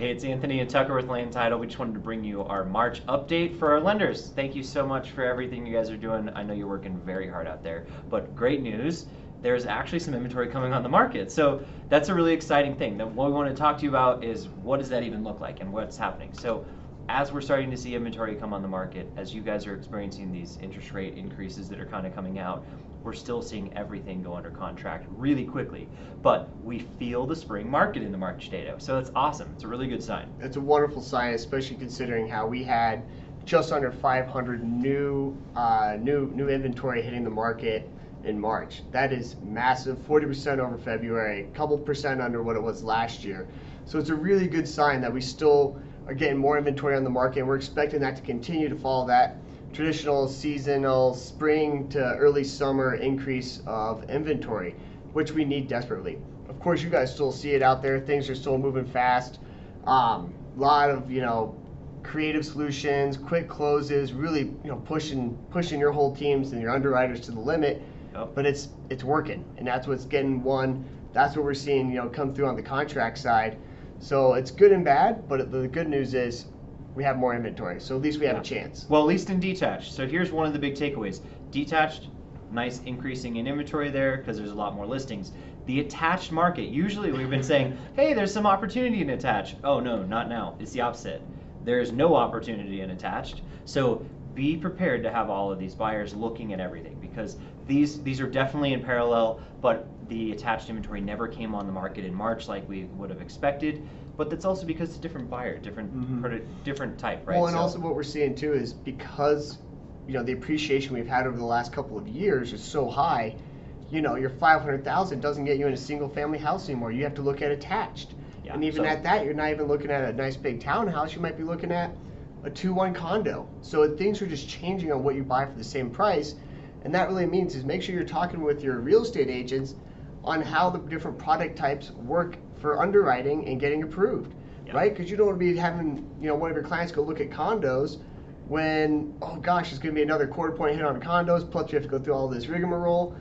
Hey, it's Anthony and Tucker with Land Title. We just wanted to bring you our March update for our lenders. Thank you so much for everything you guys are doing. I know you're working very hard out there, but great news. There's actually some inventory coming on the market. So that's a really exciting thing. What we want to talk to you about is what does that even look like and what's happening. So as we're starting to see inventory come on the market, as you guys are experiencing these interest rate increases that are kind of coming out, we're still seeing everything go under contract really quickly. But we feel the spring market in the March data. So it's awesome. It's a really good sign. It's a wonderful sign, especially considering how we had just under 500 new inventory hitting the market in March. That is massive, 40% over February, a couple percent under what it was last year. So it's a really good sign that we still are getting more inventory on the market, and we're expecting that to continue to follow that traditional seasonal spring to early summer increase of inventory, which we need desperately. Of course, you guys still see it out there. Things are still moving fast. A lot of creative solutions, quick closes, really pushing your whole teams and your underwriters to the limit. Yep. But it's working, and that's what's getting won. That's what we're seeing come through on the contract side. So it's good and bad, but the good news is we have more inventory, so at least we have a chance. Well, at least in detached. So here's one of the big takeaways. Detached, nice increasing in inventory there because there's a lot more listings. The attached market, usually we've been saying, hey, there's some opportunity in attached. Oh no, not now. It's the opposite. There's no opportunity in attached. So be prepared to have all of these buyers looking at everything, because these are definitely in parallel, but the attached inventory never came on the market in March like we would have expected. But that's also because it's a different buyer, different type, right? Well, and also what we're seeing too is because the appreciation we've had over the last couple of years is so high, your 500,000 doesn't get you in a single family house anymore. You have to look at attached. Yeah, and even at that, you're not even looking at a nice big townhouse. You might be looking at a 2-1 condo. So things are just changing on what you buy for the same price. And that really means is make sure you're talking with your real estate agents on how the different product types work for underwriting and getting approved, right? Because you don't want to be having one of your clients go look at condos when, oh gosh, it's going to be another quarter point hit on condos, plus you have to go through all this rigmarole.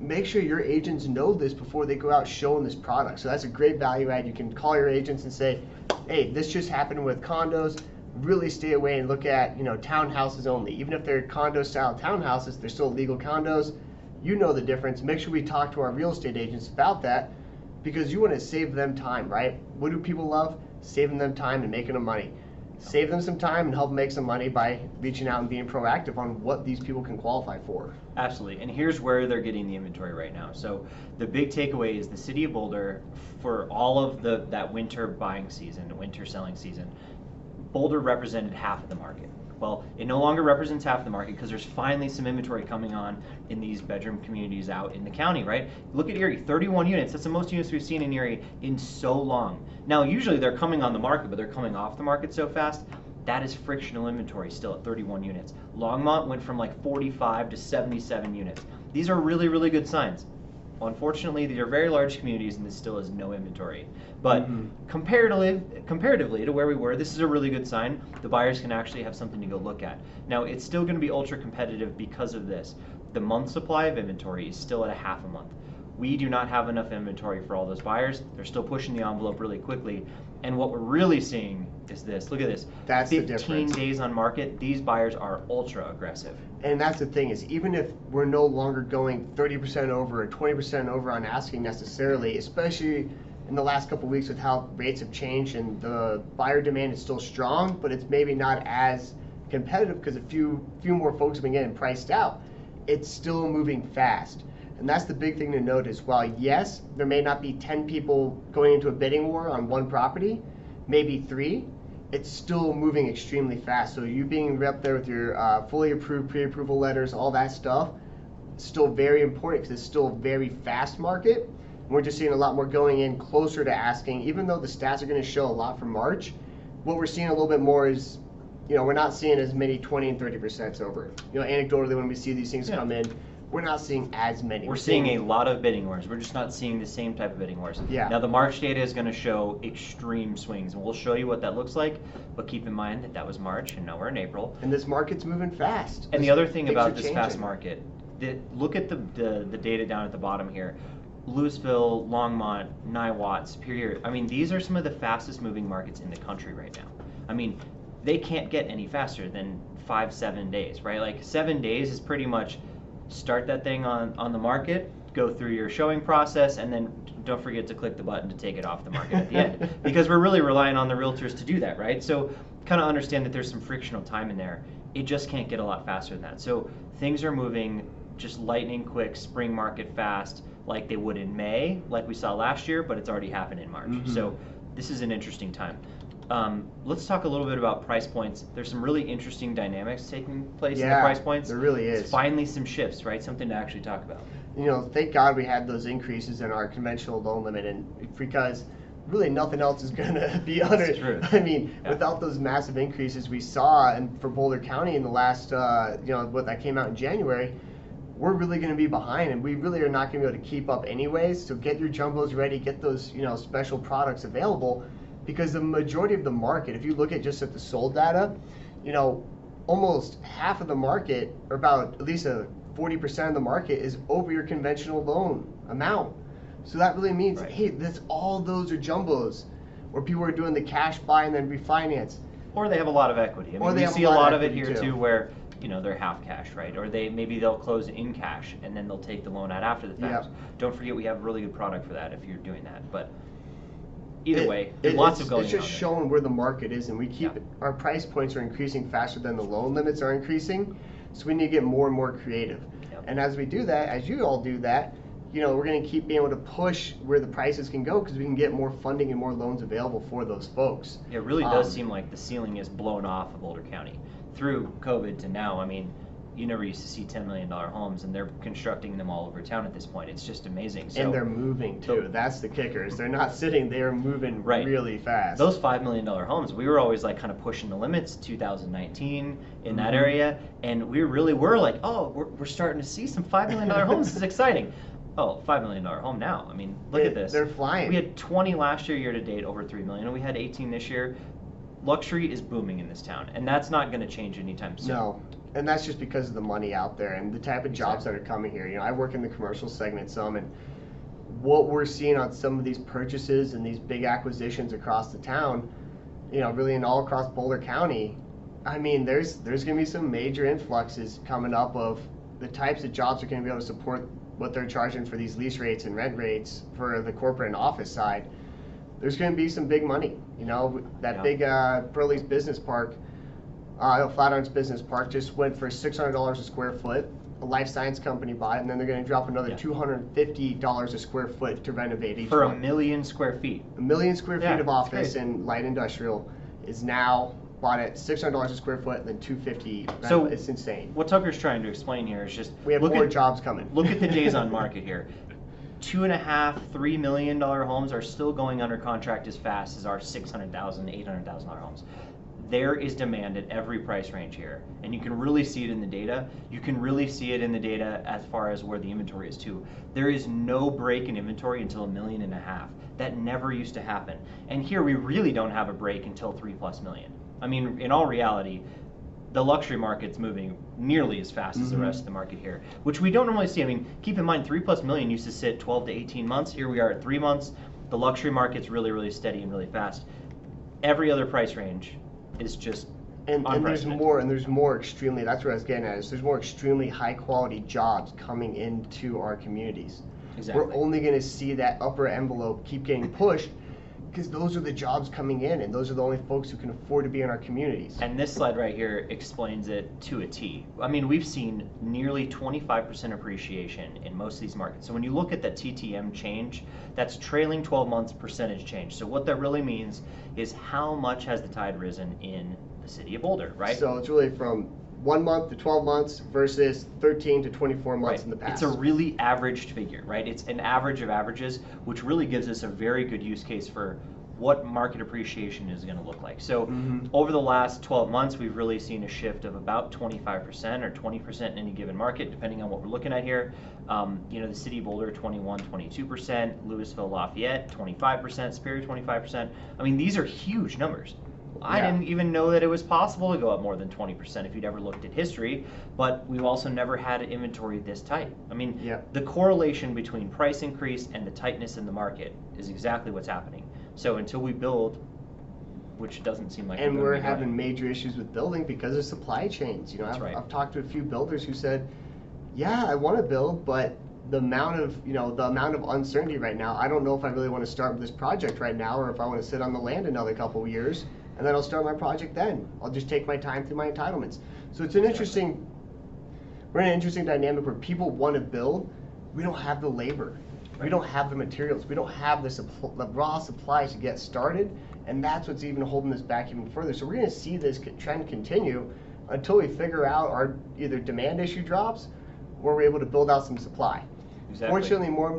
Make sure your agents know this before they go out showing this product. So that's a great value add. You can call your agents and say, hey, this just happened with condos. Really stay away and look at townhouses only. Even if they're condo style townhouses, they're still legal condos. You know the difference. Make sure we talk to our real estate agents about that, because you want to save them time, right? What do people love? Saving them time and making them money. Save them some time and help them make some money by reaching out and being proactive on what these people can qualify for. Absolutely, and here's where they're getting the inventory right now. So the big takeaway is the city of Boulder, for all of that winter buying season, winter selling season, Boulder represented half of the market. Well, it no longer represents half the market because there's finally some inventory coming on in these bedroom communities out in the county, right? Look at Erie, 31 units. That's the most units we've seen in Erie in so long. Now, usually they're coming on the market, but they're coming off the market so fast. That is frictional inventory still at 31 units. Longmont went from like 45 to 77 units. These are really, really good signs. Unfortunately, these are very large communities and this still is no inventory. But comparatively to where we were, this is a really good sign. The buyers can actually have something to go look at. Now, it's still going to be ultra competitive because of this. The month supply of inventory is still at a half a month. We do not have enough inventory for all those buyers. They're still pushing the envelope really quickly. And what we're really seeing is this. Look at this. That's the 15 difference. days on market, these buyers are ultra aggressive. And that's the thing is, even if we're no longer going 30% over or 20% over on asking necessarily, especially in the last couple of weeks with how rates have changed and the buyer demand is still strong, but it's maybe not as competitive because a few more folks have been getting priced out. It's still moving fast. And that's the big thing to note is, while yes, there may not be 10 people going into a bidding war on one property, maybe 3, it's still moving extremely fast. So you being up there with your fully approved pre-approval letters, all that stuff, still very important because it's still a very fast market. And we're just seeing a lot more going in closer to asking, even though the stats are going to show a lot for March. What we're seeing a little bit more is, we're not seeing as many 20 and 30% over. Anecdotally, when we see these things come in, we're not seeing as many. We're seeing a lot of bidding wars. We're just not seeing the same type of bidding wars. Yeah. Now the March data is going to show extreme swings, and we'll show you what that looks like. But keep in mind that was March, and now we're in April. And this market's moving fast. And the other thing about this fast market, look at the data down at the bottom here. Louisville, Longmont, Niwot, Superior. I mean, these are some of the fastest moving markets in the country right now. I mean, they can't get any faster than 5-7 days, right? Like 7 days is pretty much start that thing on the market, go through your showing process, and then don't forget to click the button to take it off the market at the end. Because we're really relying on the realtors to do that, right? So kind of understand that there's some frictional time in there. It just can't get a lot faster than that. So things are moving just lightning quick, spring market fast, like they would in May, like we saw last year, but it's already happened in March. So this is an interesting time. Let's talk a little bit about price points. There's some really interesting dynamics taking place in the price points. There really is. It's finally some shifts, right? Something to actually talk about. You know, thank God we had those increases in our conventional loan limit, and because really nothing else is going to be under it. I mean, without those massive increases we saw, and for Boulder County in the last, what that came out in January, we're really going to be behind, and we really are not going to be able to keep up anyways. So get your jumbos ready, get those, special products available, because the majority of the market, if you look at just at the sold data, almost half of the market, or about at least 40% of the market, is over your conventional loan amount. So that really means, hey, all those are jumbos, where people are doing the cash buy and then refinance. Or they have a lot of equity. I mean, we see a lot of it here too, where they're half cash, right? Or maybe they'll close in cash and then they'll take the loan out after the fact. Don't forget we have a really good product for that if you're doing that. But either way, there's lots of going on. It's just showing where the market is, and we keep our price points are increasing faster than the loan limits are increasing. So we need to get more and more creative. And as we do that, as you all do that, we're going to keep being able to push where the prices can go, because we can get more funding and more loans available for those folks. It really does seem like the ceiling is blown off of Boulder County. Through COVID to now, I mean, you never used to see $10 million homes, and they're constructing them all over town at this point. It's just amazing. So, and they're moving too. That's the kickers. They're not sitting, they're moving really fast. Those $5 million homes, we were always like kind of pushing the limits 2019 in that area, and we really were like, oh, we're starting to see some $5 million homes. This is exciting. Oh, $5 million home now. I mean, look at this. They're flying. We had 20 last year to date, over 3 million, and we had 18 this year. Luxury is booming in this town, and that's not going to change anytime soon. No, and that's just because of the money out there and the type of jobs that are coming here. I work in the commercial segment some, and what we're seeing on some of these purchases and these big acquisitions across the town, really in all across Boulder County, I mean, there's going to be some major influxes coming up of the types of jobs that are going to be able to support what they're charging for these lease rates and rent rates for the corporate and office side. There's going to be some big money. That big Burley's Business Park, Flatirons Business Park, just went for $600 a square foot. A life science company bought it, and then they're going to drop another $250 a square foot to renovate each for one. 1 million square feet. 1 million square feet of office and light industrial is now bought at $600 a square foot, and then $250. So it's insane. What Tucker's trying to explain here is just we have more jobs coming. Look at the days on market here. $2.5, $3 million homes are still going under contract as fast as our $600,000, $800,000 homes. There is demand at every price range here, and you can really see it in the data. You can really see it in the data as far as where the inventory is too. There is no break in inventory until $1.5 million. That never used to happen. And here we really don't have a break until $3+ million. I mean, in all reality, the luxury market's moving nearly as fast as the rest of the market here, which we don't normally see. I mean, keep in mind, $3+ million used to sit 12 to 18 months. Here we are at 3 months. The luxury market's really, really steady and really fast. Every other price range is just and there's more extremely, that's what I was getting at, is there's more extremely high quality jobs coming into our communities. Exactly. We're only going to see that upper envelope keep getting pushed, because those are the jobs coming in, and those are the only folks who can afford to be in our communities. And this slide right here explains it to a T. I mean, we've seen nearly 25% appreciation in most of these markets. So when you look at that TTM change, that's trailing 12 months percentage change. So what that really means is how much has the tide risen in the city of Boulder, right? So it's really from 1 month to 12 months versus 13 to 24 months in the past. It's a really averaged figure, right? It's an average of averages, which really gives us a very good use case for what market appreciation is going to look like. So over the last 12 months, we've really seen a shift of about 25% or 20% in any given market, depending on what we're looking at here. The city of Boulder, 21, 22%, Louisville, Lafayette, 25%, Superior, 25%. I mean, these are huge numbers. I Yeah. didn't even know that it was possible to go up more than 20% if you'd ever looked at history, but we've also never had inventory this tight. I mean, Yeah. the correlation between price increase and the tightness in the market is exactly what's happening. So until we build, which doesn't seem like And we're we're gonna be doing. having major issues with building because of supply chains. You know, That's right. I've talked to a few builders who said, yeah, I want to build, but the amount of uncertainty right now, I don't know if I really want to start with this project right now, or if I want to sit on the land another couple of years, and then I'll start my project then. I'll just take my time through my entitlements. So it's an interesting, we're in an interesting dynamic where people want to build. We don't have the labor. We don't have the materials. We don't have the raw supplies to get started, and that's what's even holding this back even further. So we're going to see this trend continue until we figure out our either demand issue drops or we're able to build out some supply. Exactly. Fortunately, more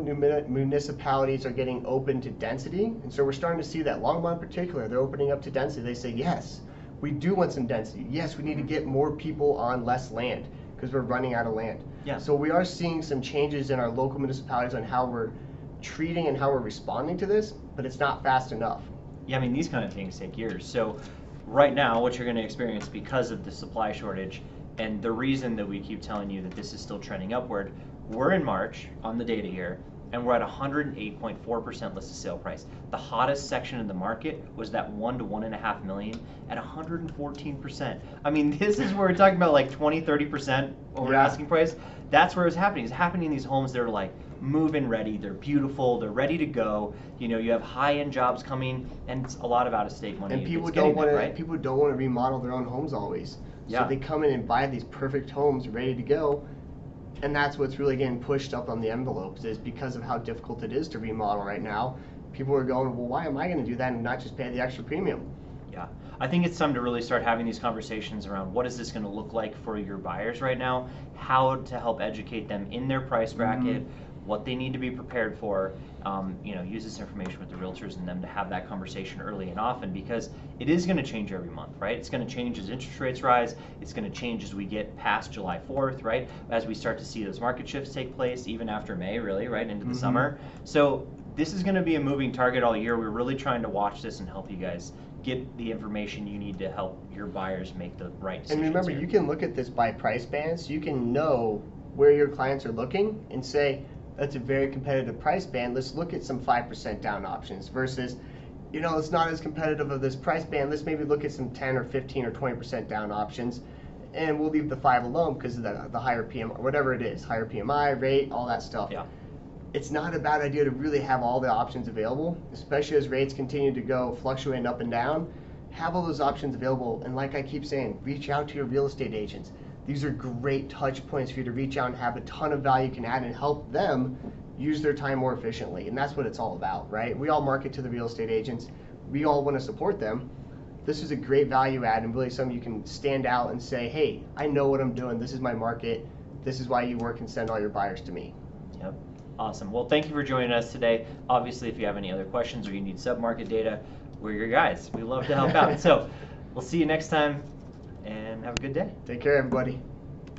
municipalities are getting open to density, and so we're starting to see that. Longmont in particular, they're opening up to density. They say, yes, we do want some density. Yes, we need to get more people on less land because we're running out of land. Yeah. So we are seeing some changes in our local municipalities on how we're treating and how we're responding to this, but it's not fast enough. Yeah, I mean, these kind of things take years. So right now, what you're going to experience because of the supply shortage and the reason that we keep telling you that this is still trending upward, we're in March on the data here, and we're at 108.4% listed sale price. The hottest section in the market was that 1 to 1.5 million at 114%. I mean, this is where we're talking about like 20-30% over asking price. That's where it's happening. It's happening in these homes that are like move-in ready, they're beautiful, they're ready to go. You know, you have high-end jobs coming, and it's a lot of out-of-state money. And people that's don't getting want them, to. right? People don't want to remodel their own homes always. Yeah. So they come in and buy these perfect homes ready to go, and that's what's really getting pushed up on the envelopes is because of how difficult it is to remodel right now. People are going, well, why am I going to do that and not just pay the extra premium? Yeah, I think it's time to really start having these conversations around what is this going to look like for your buyers right now, how to help educate them in their price bracket, what they need to be prepared for. Use this information with the realtors and them to have that conversation early and often because it is going to change every month, right? It's going to change as interest rates rise. It's going to change as we get past July 4th, right? As we start to see those market shifts take place, even after May, really, right into the summer. So this is going to be a moving target all year. We're really trying to watch this and help you guys get the information you need to help your buyers make the right decisions. And remember, here. you can look at this by price bands. You can know where your clients are looking and say, that's a very competitive price band. Let's look at some 5% down options versus, it's not as competitive of this price band. Let's maybe look at some 10 or 15 or 20% down options, and we'll leave the 5 alone because of the higher PMI, whatever it is, higher PMI, rate, all that stuff. Yeah. It's not a bad idea to really have all the options available, especially as rates continue to go fluctuating up and down. Have all those options available, and like I keep saying, reach out to your real estate agents. These are great touch points for you to reach out and have a ton of value you can add and help them use their time more efficiently. And that's what it's all about, right? We all market to the real estate agents. We all want to support them. This is a great value add and really something you can stand out and say, hey, I know what I'm doing. This is my market. This is why you work and send all your buyers to me. Yep. Awesome. Well, thank you for joining us today. Obviously, if you have any other questions or you need sub-market data, we're your guys. We love to help out. So we'll see you next time, and have a good day. Take care, everybody.